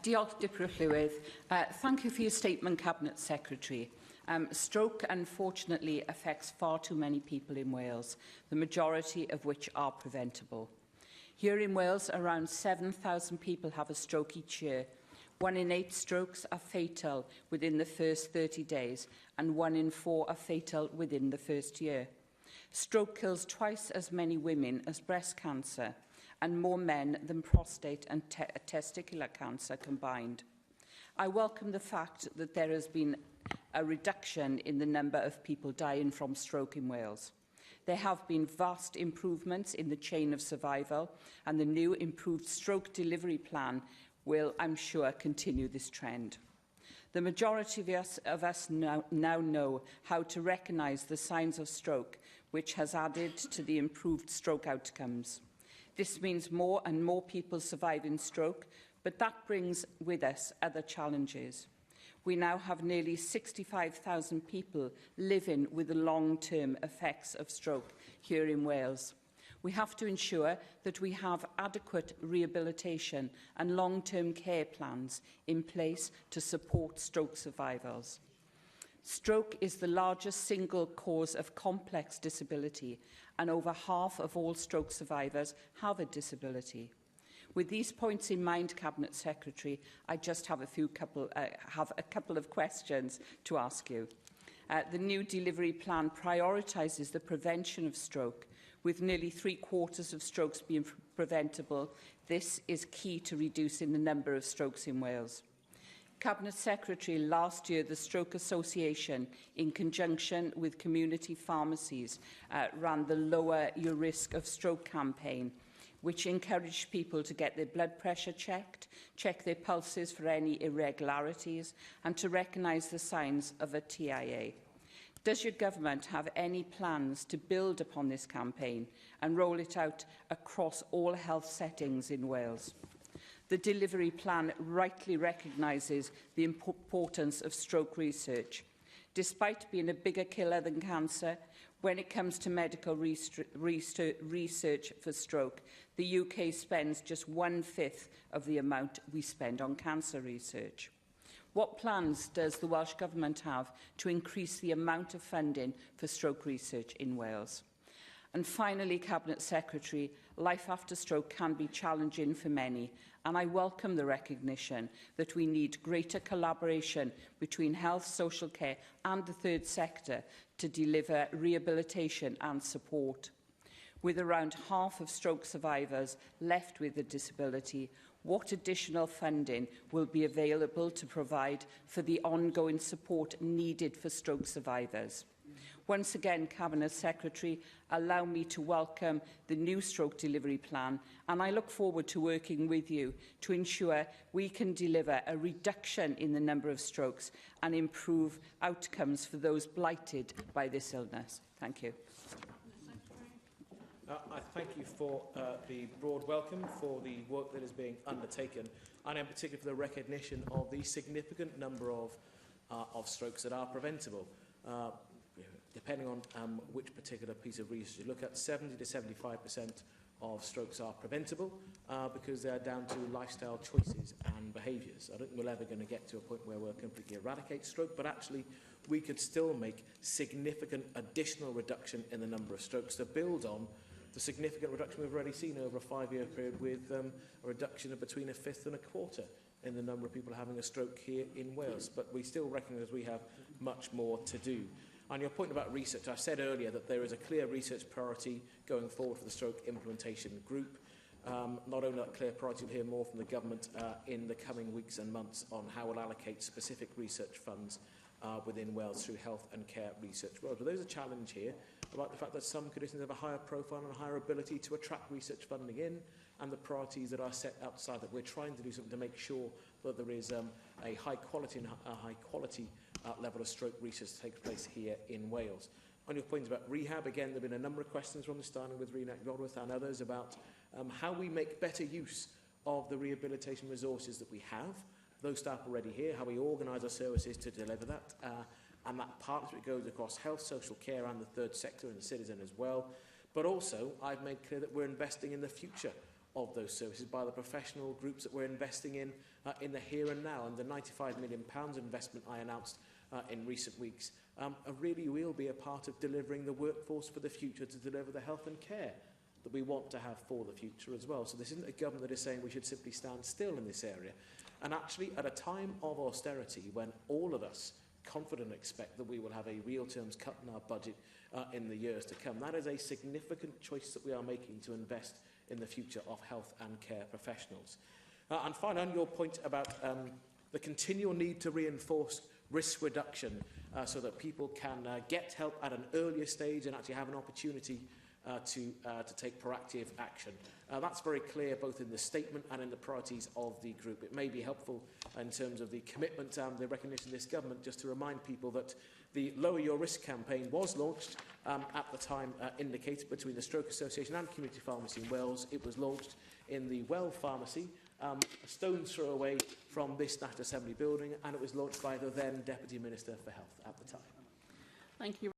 Diolch dipyn llwydd. Thank you for your statement, Cabinet Secretary. Stroke, unfortunately, affects far too many people in Wales, the majority of which are preventable. Here in Wales, around 7,000 people have a stroke each year. 1 in 8 strokes are fatal within the first 30 days, and 1 in 4 are fatal within the first year. Stroke kills twice as many women as breast cancer, and more men than prostate and testicular cancer combined. I welcome the fact that there has been a reduction in the number of people dying from stroke in Wales. There have been vast improvements in the chain of survival, and the new improved stroke delivery plan will, I'm sure, continue this trend. The majority of us now know how to recognise the signs of stroke, which has added to the improved stroke outcomes. This means more and more people surviving stroke, but that brings with us other challenges. We now have nearly 65,000 people living with the long-term effects of stroke here in Wales. We have to ensure that we have adequate rehabilitation and long-term care plans in place to support stroke survivors. Stroke is the largest single cause of complex disability, and over half of all stroke survivors have a disability. With these points in mind, Cabinet Secretary, I just have a couple of questions to ask you. The new delivery plan prioritises the prevention of stroke, with nearly 3/4 of strokes being preventable. This is key to reducing the number of strokes in Wales. Cabinet Secretary, last year the Stroke Association, in conjunction with community pharmacies, ran the Lower Your Risk of Stroke campaign, which encouraged people to get their blood pressure checked, check their pulses for any irregularities, and to recognise the signs of a TIA. Does your government have any plans to build upon this campaign and roll it out across all health settings in Wales? The delivery plan rightly recognises the importance of stroke research. Despite being a bigger killer than cancer, when it comes to medical research for stroke, the UK spends just 1/5 of the amount we spend on cancer research. What plans does the Welsh Government have to increase the amount of funding for stroke research in Wales? And finally, Cabinet Secretary, life after stroke can be challenging for many, and I welcome the recognition that we need greater collaboration between health, social care and the third sector to deliver rehabilitation and support. With around half of stroke survivors left with a disability, what additional funding will be available to provide for the ongoing support needed for stroke survivors? Once again, Cabinet Secretary, allow me to welcome the new stroke delivery plan, and I look forward to working with you to ensure we can deliver a reduction in the number of strokes and improve outcomes for those blighted by this illness. Thank you. I thank you for the broad welcome for the work that is being undertaken, and in particular for the recognition of the significant number of strokes that are preventable. Depending on which particular piece of research you look at, 70 to 75% of strokes are preventable because they are down to lifestyle choices and behaviours. I don't think we're ever going to get to a point where we'll completely eradicate stroke, but actually we could still make significant additional reduction in the number of strokes to build on the significant reduction we've already seen over a 5-year period, with a reduction of between 1/5 and 1/4 in the number of people having a stroke here in Wales. But we still recognise we have much more to do. On your point about research, I said earlier that there is a clear research priority going forward for the Stroke Implementation Group. Not only that clear priority, we'll hear more from the Government in the coming weeks and months on how we'll allocate specific research funds within Wales through health and care research. But there's a challenge here about the fact that some conditions have a higher profile and a higher ability to attract research funding in, and the priorities that are set outside that. We're trying to do something to make sure that there is a high quality level of stroke research that takes place here in Wales. On your point about rehab, again, there have been a number of questions from this, starting with Rena Godworth and others, about how we make better use of the rehabilitation resources that we have. Those staff already here, how we organise our services to deliver that, and that partnership goes across health, social care and the third sector and the citizen as well. But also, I've made clear that we're investing in the future of those services by the professional groups that we're investing in the here and now. And the £95 million investment I announced in recent weeks really will be a part of delivering the workforce for the future, to deliver the health and care that we want to have for the future as well. So this isn't a government that is saying we should simply stand still in this area. And actually, at a time of austerity, when all of us confidently expect that we will have a real terms cut in our budget in the years to come, that is a significant choice that we are making to invest in the future of health and care professionals. And finally, on your point about the continual need to reinforce risk reduction so that people can get help at an earlier stage and actually have an opportunity to take proactive action. That's very clear both in the statement and in the priorities of the group. It may be helpful in terms of the commitment and the recognition of this government just to remind people that the Lower Your Risk campaign was launched at the time indicated between the Stroke Association and Community Pharmacy in Wales. It was launched in the Well Pharmacy, a stone's throw away from this National Assembly building, and it was launched by the then Deputy Minister for Health at the time. Thank you.